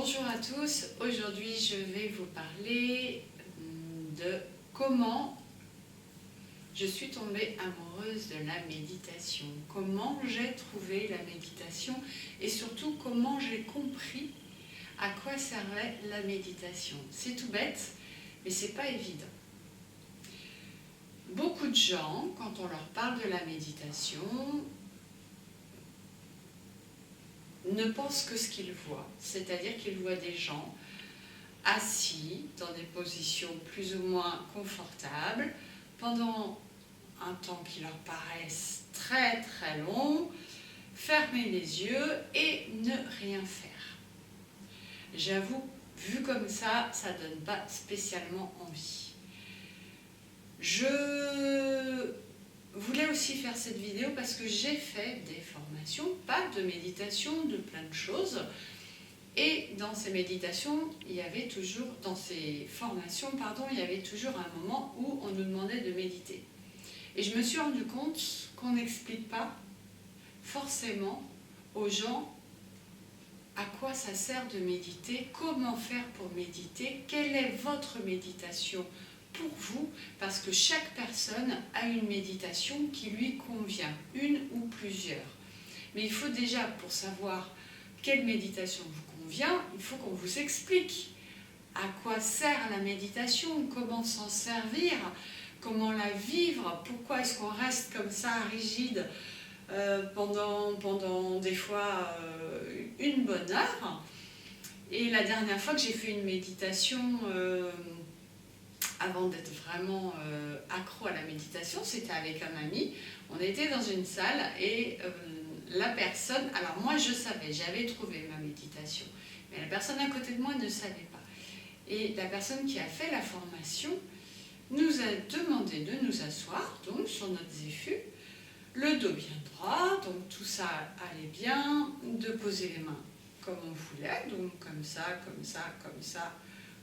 Bonjour à tous, aujourd'hui je vais vous parler de comment je suis tombée amoureuse de la méditation, comment j'ai trouvé la méditation et surtout comment j'ai compris à quoi servait la méditation. C'est tout bête, mais c'est pas évident. Beaucoup de gens, quand on leur parle de la méditation, ne pensent que ce qu'ils voient, c'est-à-dire qu'ils voient des gens assis dans des positions plus ou moins confortables pendant un temps qui leur paraisse très très long, fermer les yeux et ne rien faire. J'avoue, vu comme ça, ça ne donne pas spécialement envie. Je voulais aussi faire cette vidéo parce que j'ai fait des formations, pas de méditation, de plein de choses. Et dans ces méditations, il y avait toujours, dans ces formations, il y avait toujours un moment où on nous demandait de méditer. Et je me suis rendu compte qu'on n'explique pas forcément aux gens à quoi ça sert de méditer, comment faire pour méditer, quelle est votre méditation pour vous, parce que chaque personne a une méditation qui lui convient, une ou plusieurs. Mais il faut déjà, pour savoir quelle méditation vous convient, il faut qu'on vous explique à quoi sert la méditation, comment s'en servir, comment la vivre, pourquoi est-ce qu'on reste comme ça rigide pendant des fois une bonne heure. Et la dernière fois que j'ai fait une méditation, avant d'être vraiment accro à la méditation, c'était avec un ami. On était dans une salle et la personne, alors moi je savais, j'avais trouvé ma méditation, mais la personne à côté de moi ne savait pas. Et la personne qui a fait la formation nous a demandé de nous asseoir donc sur notre zéfu, le dos bien droit, donc tout ça allait bien, de poser les mains comme on voulait, donc comme ça, comme ça, comme ça,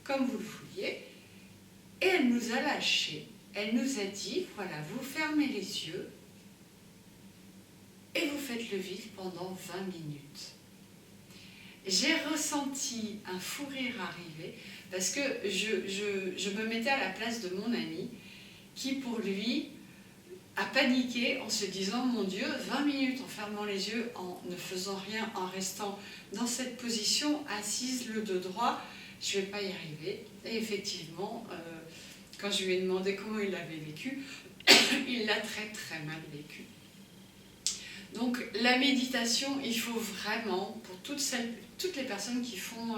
comme vous le vouliez. Et elle nous a lâchés, elle nous a dit, voilà, vous fermez les yeux et vous faites le vide pendant 20 minutes. J'ai ressenti un fou rire arriver parce que je me mettais à la place de mon ami qui, pour lui, a paniqué en se disant, mon Dieu, 20 minutes en fermant les yeux, en ne faisant rien, en restant dans cette position, assise, le dos droit, je ne vais pas y arriver. Et effectivement, quand je lui ai demandé comment il l'avait vécu, il l'a très très mal vécu. Donc la méditation, il faut vraiment, pour toutes les personnes qui font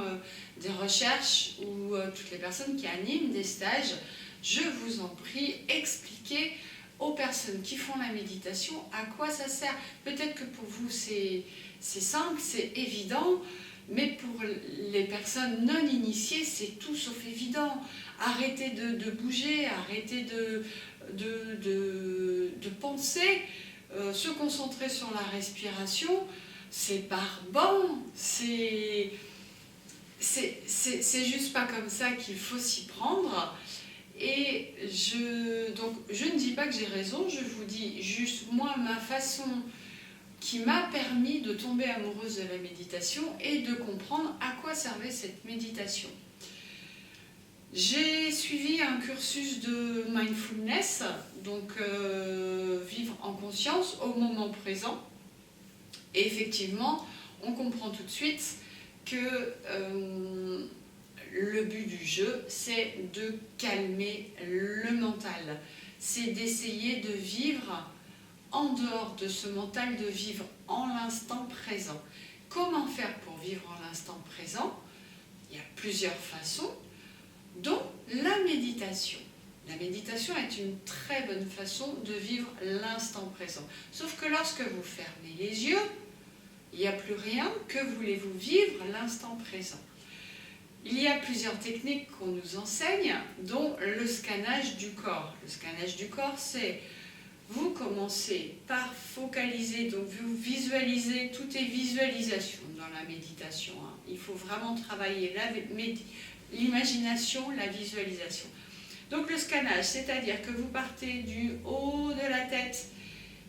des recherches ou toutes les personnes qui animent des stages, je vous en prie, expliquez aux personnes qui font la méditation à quoi ça sert. Peut-être que pour vous c'est simple, c'est évident, mais pour les personnes non initiées, c'est tout sauf évident. Arrêtez de bouger, arrêtez de penser, se concentrer sur la respiration, c'est barbant, c'est juste pas comme ça qu'il faut s'y prendre. Et donc, je ne dis pas que j'ai raison, je vous dis juste moi ma façon qui m'a permis de tomber amoureuse de la méditation et de comprendre à quoi servait cette méditation. J'ai suivi un cursus de mindfulness, donc vivre en conscience au moment présent. Et effectivement, on comprend tout de suite que le but du jeu, c'est de calmer le mental. C'est d'essayer de vivre en dehors de ce mental, de vivre en l'instant présent. Comment faire pour vivre en l'instant présent? Il y a plusieurs façons, dont la méditation. La méditation est une très bonne façon de vivre l'instant présent. Sauf que lorsque vous fermez les yeux, il n'y a plus rien, que voulez-vous vivre l'instant présent? Il y a plusieurs techniques qu'on nous enseigne, dont le scannage du corps. Le scannage du corps, c'est vous commencez par focaliser, donc vous visualisez, tout est visualisation dans la méditation. Il faut vraiment travailler l'imagination, la visualisation. Donc le scannage, c'est-à-dire que vous partez du haut de la tête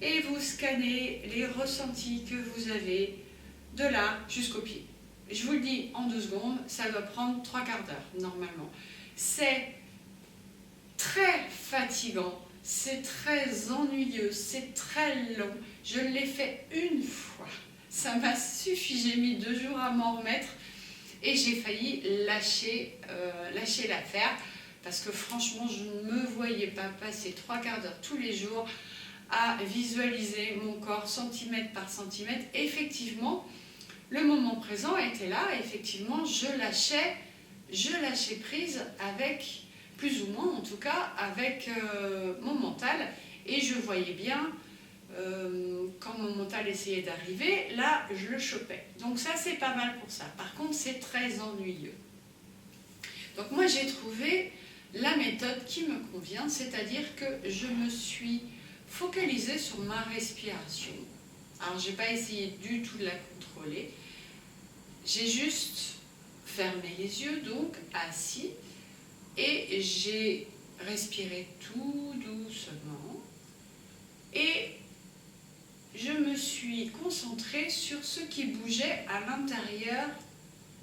et vous scannez les ressentis que vous avez de là jusqu'aux pieds. je vous le dis en 2 secondes, ça doit prendre 3 quarts d'heure normalement. C'est très fatigant, c'est très ennuyeux, c'est très long. Je l'ai fait une fois, ça m'a suffi, j'ai mis 2 jours à m'en remettre et j'ai failli lâcher l'affaire parce que franchement je ne me voyais pas passer 3 quarts d'heure tous les jours à visualiser mon corps centimètre par centimètre. Et effectivement, le moment présent était là, effectivement je lâchais prise avec, plus ou moins en tout cas, avec mon mental, et je voyais bien quand mon mental essayait d'arriver, là je le chopais. Donc ça c'est pas mal pour ça. Par contre c'est très ennuyeux. Donc moi j'ai trouvé la méthode qui me convient, c'est-à-dire que je me suis focalisée sur ma respiration. Alors j'ai pas essayé du tout de la contrôler. J'ai juste fermé les yeux, donc assis, et j'ai respiré tout doucement. Et je me suis concentrée sur ce qui bougeait à l'intérieur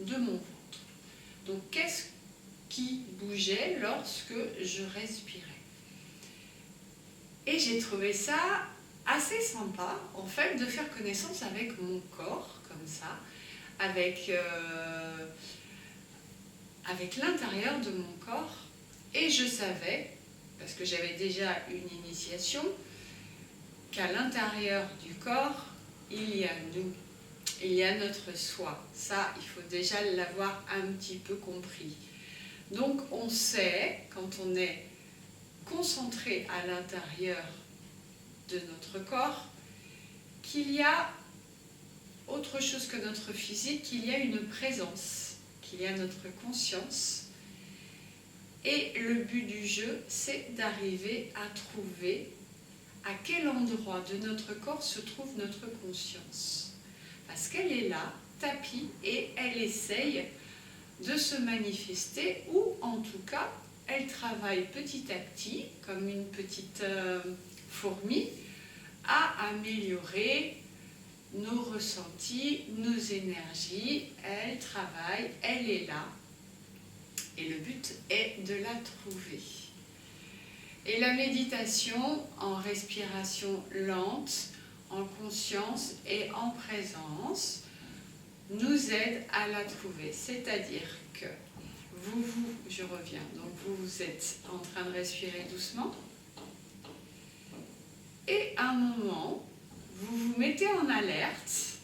de mon ventre. Donc qu'est-ce qui bougeait lorsque je respirais? Et j'ai trouvé ça assez sympa, en fait, de faire connaissance avec mon corps, comme ça, avec l'intérieur de mon corps. Et je savais, parce que j'avais déjà une initiation, qu'à l'intérieur du corps, il y a nous, il y a notre soi. Ça, il faut déjà l'avoir un petit peu compris. Donc on sait, quand on est concentré à l'intérieur de notre corps, qu'il y a autre chose que notre physique, qu'il y a une présence, qu'il y a notre conscience. Et le but du jeu, c'est d'arriver à trouver à quel endroit de notre corps se trouve notre conscience. Parce qu'elle est là, tapie, et elle essaye de se manifester, ou en tout cas, elle travaille petit à petit, comme une petite fourmi, à améliorer nos ressentis, nos énergies. Elle travaille, elle est là, et le but est de la trouver. Et la méditation en respiration lente, en conscience et en présence nous aide à la trouver. C'est-à-dire que je reviens, donc vous êtes en train de respirer doucement, et à un moment, vous vous mettez en alerte,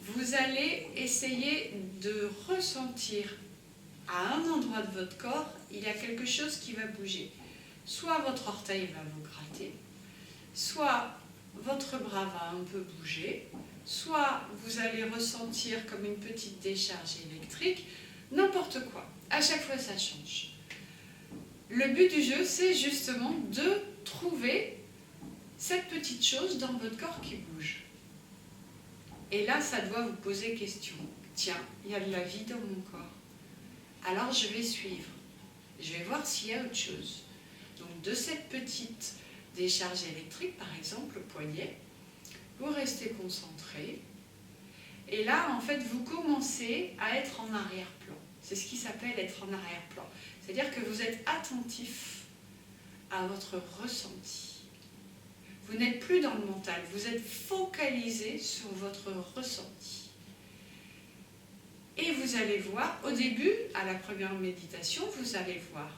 vous allez essayer de ressentir à un endroit de votre corps, il y a quelque chose qui va bouger. Soit votre orteil va vous gratter, soit votre bras va un peu bouger, soit vous allez ressentir comme une petite décharge électrique, n'importe quoi. À chaque fois, ça change. Le but du jeu, c'est justement de trouver cette petite chose dans votre corps qui bouge. Et là, ça doit vous poser question. Tiens, il y a de la vie dans mon corps. Alors, je vais suivre. Je vais voir s'il y a autre chose. Donc, de cette petite décharge électrique, par exemple, le poignet, vous restez concentré. Et là, en fait, vous commencez à être en arrière-plan. C'est ce qui s'appelle être en arrière-plan. C'est-à-dire que vous êtes attentif à votre ressenti. Vous n'êtes plus dans le mental, vous êtes focalisé sur votre ressenti. Et vous allez voir, au début, à la première méditation, vous allez voir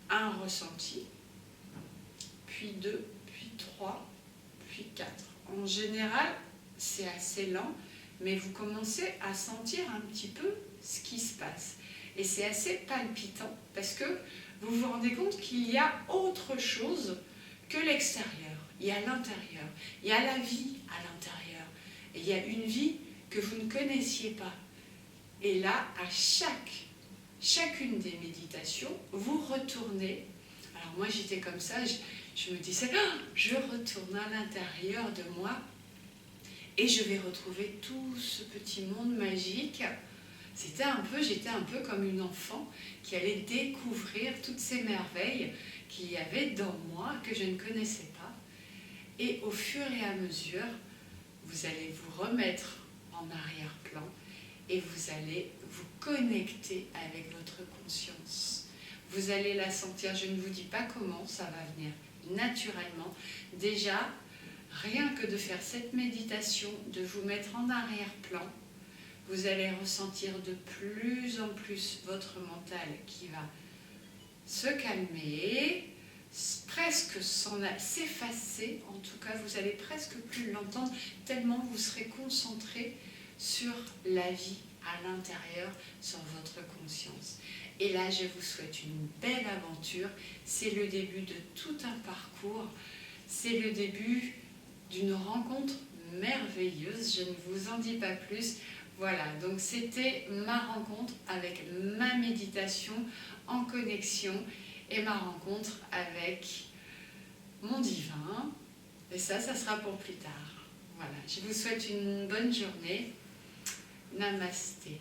un ressenti, puis 2, puis 3, puis 4. En général, c'est assez lent, mais vous commencez à sentir un petit peu ce qui se passe. Et c'est assez palpitant, parce que vous vous rendez compte qu'il y a autre chose que l'extérieur. Il y a l'intérieur, il y a la vie à l'intérieur, et il y a une vie que vous ne connaissiez pas. Et là, à chacune des méditations, vous retournez. Alors moi, j'étais comme ça, je me disais, oh, je retourne à l'intérieur de moi, et je vais retrouver tout ce petit monde magique. J'étais un peu comme une enfant qui allait découvrir toutes ces merveilles qu'il y avait dans moi, que je ne connaissais pas. Et au fur et à mesure, vous allez vous remettre en arrière-plan et vous allez vous connecter avec votre conscience. Vous allez la sentir, je ne vous dis pas comment, ça va venir naturellement. Déjà, rien que de faire cette méditation, de vous mettre en arrière-plan, vous allez ressentir de plus en plus votre mental qui va se calmer, presque s'effacer, en tout cas vous allez presque plus l'entendre, tellement vous serez concentré sur la vie à l'intérieur, sur votre conscience. Et là, je vous souhaite une belle aventure. C'est le début de tout un parcours. C'est le début d'une rencontre merveilleuse. Je ne vous en dis pas plus. Voilà, donc c'était ma rencontre avec ma méditation en connexion et ma rencontre avec mon divin. Et ça sera pour plus tard. Voilà, je vous souhaite une bonne journée. Namasté.